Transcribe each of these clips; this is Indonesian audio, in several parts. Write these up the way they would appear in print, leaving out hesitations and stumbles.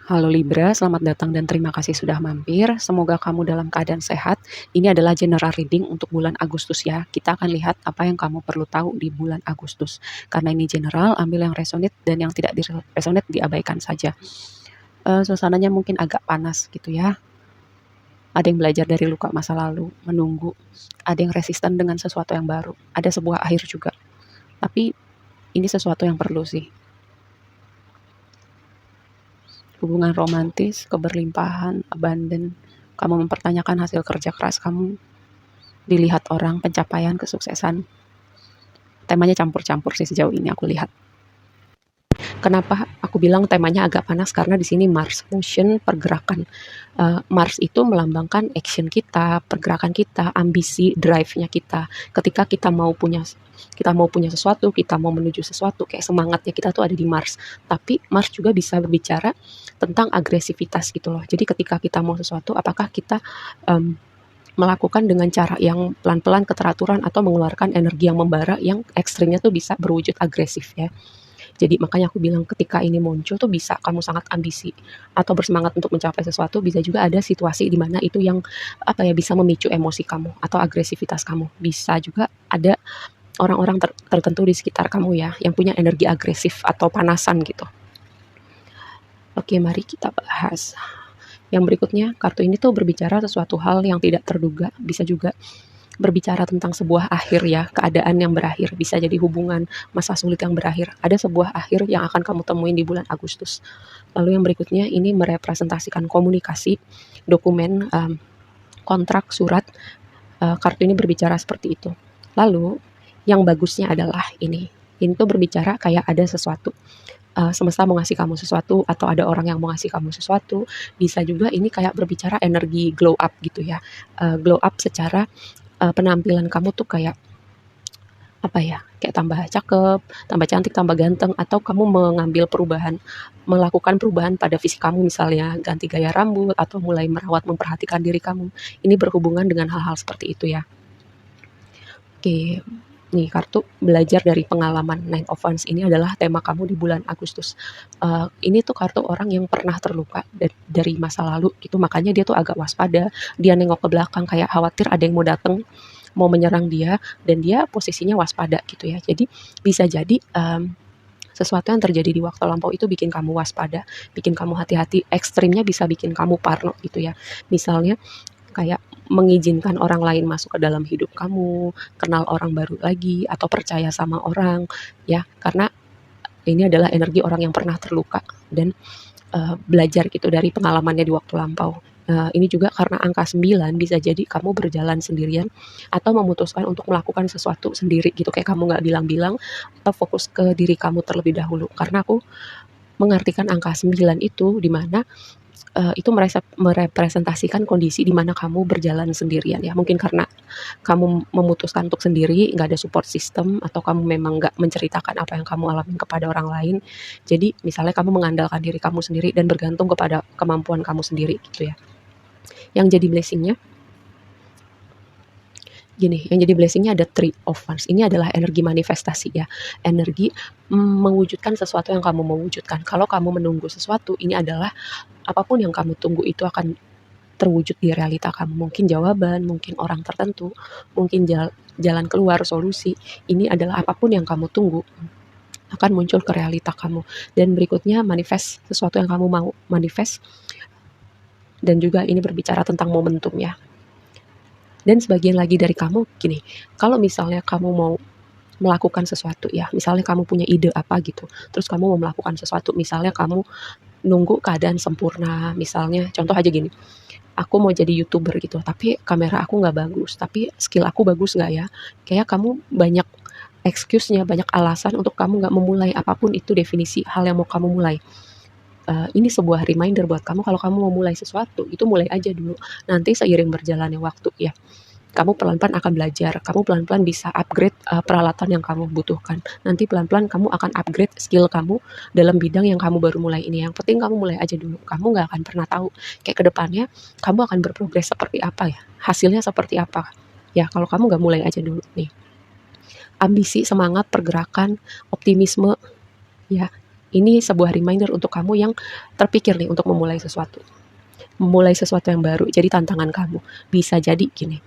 Halo Libra, selamat datang dan terima kasih sudah mampir. Semoga kamu dalam keadaan sehat. Ini adalah general reading untuk bulan Agustus ya. Kita akan lihat apa yang kamu perlu tahu di bulan Agustus. Karena ini general, ambil yang resonate dan yang tidak resonate diabaikan saja. Suasananya mungkin agak panas gitu ya. Ada yang belajar dari luka masa lalu, menunggu. Ada yang resisten dengan sesuatu yang baru. Ada sebuah akhir juga. Tapi ini sesuatu yang perlu sih. Hubungan romantis, keberlimpahan, abandon, kamu mempertanyakan hasil kerja keras kamu, dilihat orang, pencapaian, kesuksesan. Temanya campur-campur sih sejauh ini aku lihat. Kenapa aku bilang temanya agak panas? Karena di sini Mars, motion, pergerakan. Mars itu melambangkan action kita, pergerakan kita, ambisi, drive-nya kita. Ketika kita mau punya sesuatu, kita mau menuju sesuatu, kayak semangatnya kita tuh ada di Mars. Tapi Mars juga bisa berbicara tentang agresivitas gitu loh. Jadi ketika kita mau sesuatu, apakah kita melakukan dengan cara yang pelan-pelan, keteraturan, atau mengeluarkan energi yang membara, yang ekstrimnya tuh bisa berwujud agresif ya. Jadi makanya aku bilang ketika ini muncul tuh bisa kamu sangat ambisi atau bersemangat untuk mencapai sesuatu, bisa juga ada situasi di mana itu yang bisa memicu emosi kamu atau agresivitas kamu. Bisa juga ada orang-orang tertentu di sekitar kamu ya yang punya energi agresif atau panasan gitu. Oke, mari kita bahas. Yang berikutnya, kartu ini tuh berbicara sesuatu hal yang tidak terduga, bisa juga berbicara tentang sebuah akhir ya, keadaan yang berakhir, bisa jadi hubungan, masa sulit yang berakhir. Ada sebuah akhir yang akan kamu temuin di bulan Agustus. Lalu yang berikutnya ini merepresentasikan komunikasi, dokumen, kontrak, surat. Kartu ini berbicara seperti itu. Lalu yang bagusnya adalah ini. Ini tuh berbicara kayak ada sesuatu. Semesta mau ngasih kamu sesuatu atau ada orang yang mau ngasih kamu sesuatu. Bisa juga ini kayak berbicara energi glow up gitu ya. Glow up secara penampilan kamu tuh kayak kayak tambah cakep, tambah cantik, tambah ganteng, atau kamu melakukan perubahan pada fisik kamu, misalnya ganti gaya rambut atau mulai merawat, memperhatikan diri kamu. Ini berhubungan dengan hal-hal seperti itu ya. Oke, nih kartu belajar dari pengalaman. Nine of Wands ini adalah tema kamu di bulan Agustus. Ini tuh kartu orang yang pernah terluka dari masa lalu gitu, makanya dia tuh agak waspada. Dia nengok ke belakang kayak khawatir ada yang mau datang, mau menyerang dia, dan dia posisinya waspada gitu ya. Jadi bisa jadi sesuatu yang terjadi di waktu lampau itu bikin kamu waspada, bikin kamu hati-hati. Ekstrimnya bisa bikin kamu parno gitu ya. Misalnya kayak mengizinkan orang lain masuk ke dalam hidup kamu, kenal orang baru lagi, atau percaya sama orang, ya. Karena ini adalah energi orang yang pernah terluka dan belajar gitu dari pengalamannya di waktu lampau. Ini juga karena angka 9 bisa jadi kamu berjalan sendirian atau memutuskan untuk melakukan sesuatu sendiri gitu, kayak kamu nggak bilang-bilang atau fokus ke diri kamu terlebih dahulu. Karena aku mengartikan angka 9 itu di mana itu merepresentasikan kondisi di mana kamu berjalan sendirian ya. Mungkin karena kamu memutuskan untuk sendiri, nggak ada support system, atau kamu memang nggak menceritakan apa yang kamu alami kepada orang lain. Jadi misalnya kamu mengandalkan diri kamu sendiri dan bergantung kepada kemampuan kamu sendiri gitu ya. Yang jadi blessingnya yang jadi blessingnya ada Three of Wands. Ini adalah energi manifestasi ya, energi mewujudkan sesuatu yang kamu mau wujudkan. Kalau kamu menunggu sesuatu, ini adalah apapun yang kamu tunggu itu akan terwujud di realita kamu. Mungkin jawaban, mungkin orang tertentu, mungkin jalan keluar, solusi. Ini adalah apapun yang kamu tunggu akan muncul ke realita kamu. Dan berikutnya manifest sesuatu yang kamu mau manifest. Dan juga ini berbicara tentang momentum ya. Dan sebagian lagi dari kamu gini, kalau misalnya kamu mau melakukan sesuatu ya, misalnya kamu punya ide apa gitu, terus kamu mau melakukan sesuatu, misalnya kamu nunggu keadaan sempurna, misalnya contoh aja gini, aku mau jadi YouTuber gitu, tapi kamera aku nggak bagus, tapi skill aku bagus nggak ya? Kayak kamu banyak excuse-nya, banyak alasan untuk kamu nggak memulai apapun itu definisi hal yang mau kamu mulai. Ini sebuah reminder buat kamu kalau kamu mau mulai sesuatu, itu mulai aja dulu. Nanti seiring berjalannya waktu ya, kamu pelan-pelan akan belajar, kamu pelan-pelan bisa upgrade peralatan yang kamu butuhkan. Nanti pelan-pelan kamu akan upgrade skill kamu dalam bidang yang kamu baru mulai ini. Yang penting kamu mulai aja dulu. Kamu nggak akan pernah tahu kayak ke depannya kamu akan berprogres seperti apa ya, hasilnya seperti apa. Ya kalau kamu nggak mulai aja dulu. Nih, ambisi, semangat, pergerakan, optimisme, ya. Ini sebuah reminder untuk kamu yang terpikir nih untuk memulai sesuatu. Memulai sesuatu yang baru, jadi tantangan kamu. Bisa jadi gini,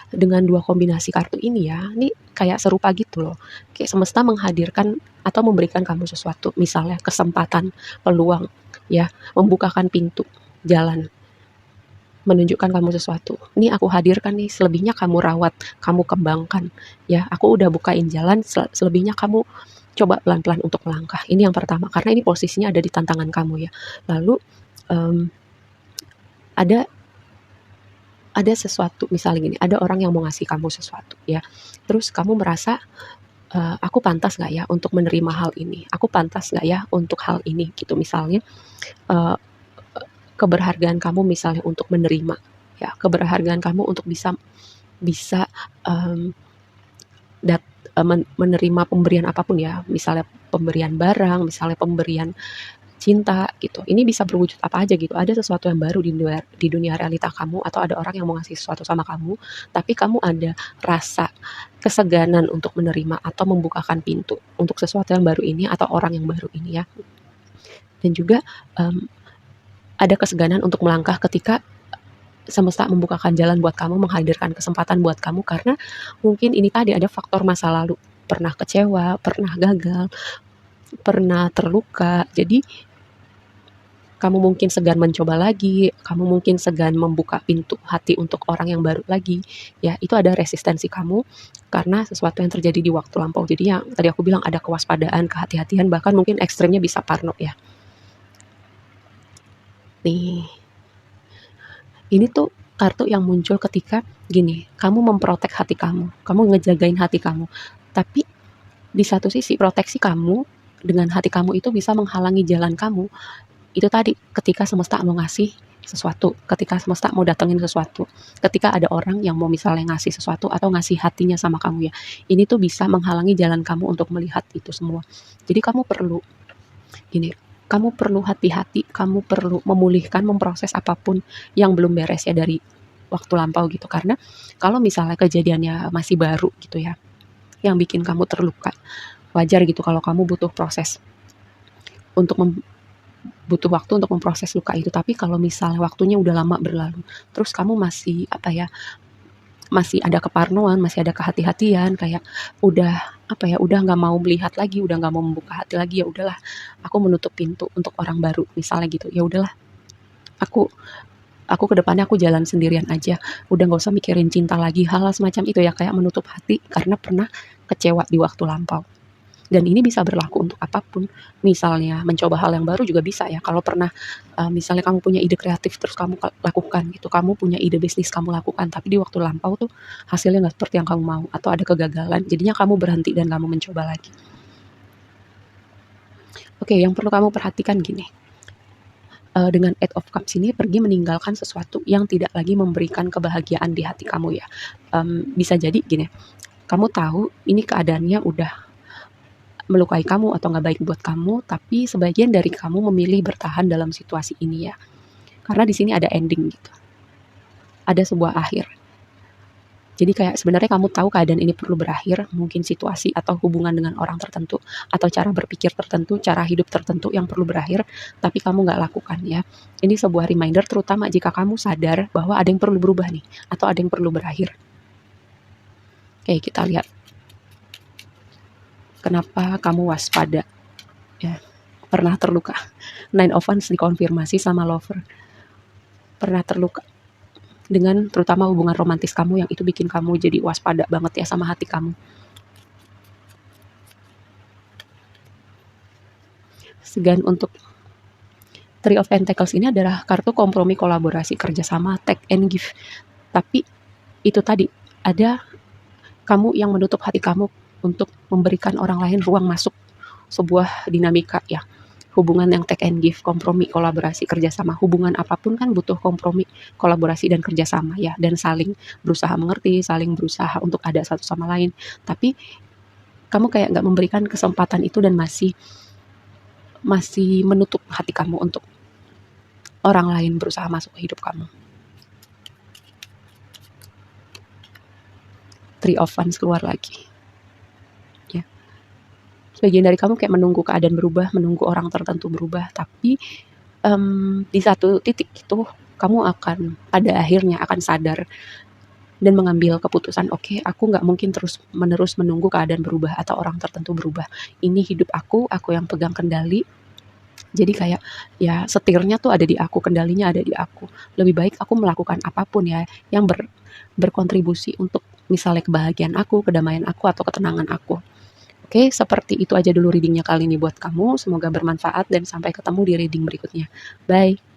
dengan 2 kombinasi kartu ini ya, ini kayak serupa gitu loh. Kayak semesta menghadirkan atau memberikan kamu sesuatu, misalnya kesempatan, peluang, ya, membukakan pintu, jalan, menunjukkan kamu sesuatu. Ini aku hadirkan nih, selebihnya kamu rawat, kamu kembangkan, ya. Aku udah bukain jalan, selebihnya kamu coba pelan-pelan untuk melangkah. Ini yang pertama, karena ini posisinya ada di tantangan kamu ya. Lalu ada sesuatu, misalnya gini, ada orang yang mau ngasih kamu sesuatu ya, terus kamu merasa, aku pantas nggak ya untuk menerima hal ini, aku pantas nggak ya untuk hal ini gitu misalnya, eee, keberhargaan kamu misalnya untuk menerima, ya keberhargaan kamu untuk bisa bisa, mmm, menerima pemberian apapun ya, misalnya pemberian barang, misalnya pemberian cinta gitu. Ini bisa berwujud apa aja gitu. Ada sesuatu yang baru di dunia realita kamu atau ada orang yang mau ngasih sesuatu sama kamu, tapi kamu ada rasa keseganan untuk menerima atau membukakan pintu untuk sesuatu yang baru ini atau orang yang baru ini ya. Dan juga um, ada keseganan untuk melangkah ketika semesta membukakan jalan buat kamu, menghadirkan kesempatan buat kamu karena mungkin ini tadi ada faktor masa lalu, pernah kecewa, pernah gagal, pernah terluka. Jadi kamu mungkin segan mencoba lagi, kamu mungkin segan membuka pintu hati untuk orang yang baru lagi, ya itu ada resistensi kamu karena sesuatu yang terjadi di waktu lampau. Jadi yang tadi aku bilang ada kewaspadaan, kehati-hatian, bahkan mungkin ekstrimnya bisa parno ya. Nih, ini tuh kartu yang muncul ketika gini, kamu memprotek hati kamu ngejagain hati kamu. Tapi di satu sisi proteksi kamu dengan hati kamu itu bisa menghalangi jalan kamu. Itu tadi, ketika semesta mau ngasih sesuatu, ketika semesta mau datengin sesuatu, ketika ada orang yang mau misalnya ngasih sesuatu atau ngasih hatinya sama kamu ya, ini tuh bisa menghalangi jalan kamu untuk melihat itu semua. Jadi kamu perlu gini, kamu perlu hati-hati, kamu perlu memulihkan, memproses apapun yang belum beres ya dari waktu lampau gitu. Karena kalau misalnya kejadiannya masih baru gitu ya, yang bikin kamu terluka, wajar gitu kalau kamu butuh proses untuk butuh waktu untuk memproses luka itu. Tapi kalau misalnya waktunya udah lama berlalu, terus kamu masih apa ya, masih ada keparnoan, masih ada kehati-hatian, kayak udah apa ya, udah nggak mau melihat lagi, udah nggak mau membuka hati lagi, ya udahlah, aku menutup pintu untuk orang baru, misalnya gitu. Ya udahlah, aku aku ke depannya aku jalan sendirian aja, udah nggak usah mikirin cinta lagi, hal-hal semacam itu ya, kayak menutup hati karena pernah kecewa di waktu lampau. Dan ini bisa berlaku untuk apapun. Misalnya mencoba hal yang baru juga bisa ya. Kalau pernah, misalnya kamu punya ide kreatif terus kamu lakukan gitu, kamu punya ide bisnis kamu lakukan, tapi di waktu lampau tuh hasilnya nggak seperti yang kamu mau atau ada kegagalan, jadinya kamu berhenti dan kamu mencoba lagi. Oke, yang perlu kamu perhatikan gini, dengan Eight of Cups ini pergi meninggalkan sesuatu yang tidak lagi memberikan kebahagiaan di hati kamu ya. Bisa jadi gini, kamu tahu ini keadaannya udah melukai kamu atau nggak baik buat kamu, tapi sebagian dari kamu memilih bertahan dalam situasi ini ya. Karena di sini ada ending gitu. Ada sebuah akhir. Jadi kayak sebenarnya kamu tahu keadaan ini perlu berakhir, mungkin situasi atau hubungan dengan orang tertentu, atau cara berpikir tertentu, cara hidup tertentu yang perlu berakhir, tapi kamu nggak lakukan ya. Ini sebuah reminder terutama jika kamu sadar bahwa ada yang perlu berubah nih, atau ada yang perlu berakhir. Oke, kita lihat. Kenapa kamu waspada? Ya, pernah terluka. Nine of Wands dikonfirmasi sama lover. Pernah terluka dengan terutama hubungan romantis kamu yang itu bikin kamu jadi waspada banget ya sama hati kamu. Segan untuk Three of Pentacles ini adalah kartu kompromi, kolaborasi, kerjasama, take and give. Tapi itu tadi, ada kamu yang menutup hati kamu untuk memberikan orang lain ruang masuk sebuah dinamika ya. Hubungan yang take and give, kompromi, kolaborasi, kerjasama. Hubungan apapun kan butuh kompromi, kolaborasi, dan kerjasama ya. Dan saling berusaha mengerti, saling berusaha untuk ada satu sama lain. Tapi kamu kayak nggak memberikan kesempatan itu dan masih menutup hati kamu untuk orang lain berusaha masuk ke hidup kamu. Three of Wands keluar lagi. Ya. Sebagian dari kamu kayak menunggu keadaan berubah, menunggu orang tertentu berubah, tapi di satu titik itu kamu akan pada akhirnya akan sadar dan mengambil keputusan, oke, aku nggak mungkin terus menerus menunggu keadaan berubah atau orang tertentu berubah. Ini hidup aku yang pegang kendali. Jadi kayak ya setirnya tuh ada di aku, kendalinya ada di aku. Lebih baik aku melakukan apapun ya yang berkontribusi untuk misalnya kebahagiaan aku, kedamaian aku, atau ketenangan aku. Oke, seperti itu aja dulu readingnya kali ini buat kamu. Semoga bermanfaat dan sampai ketemu di reading berikutnya. Bye.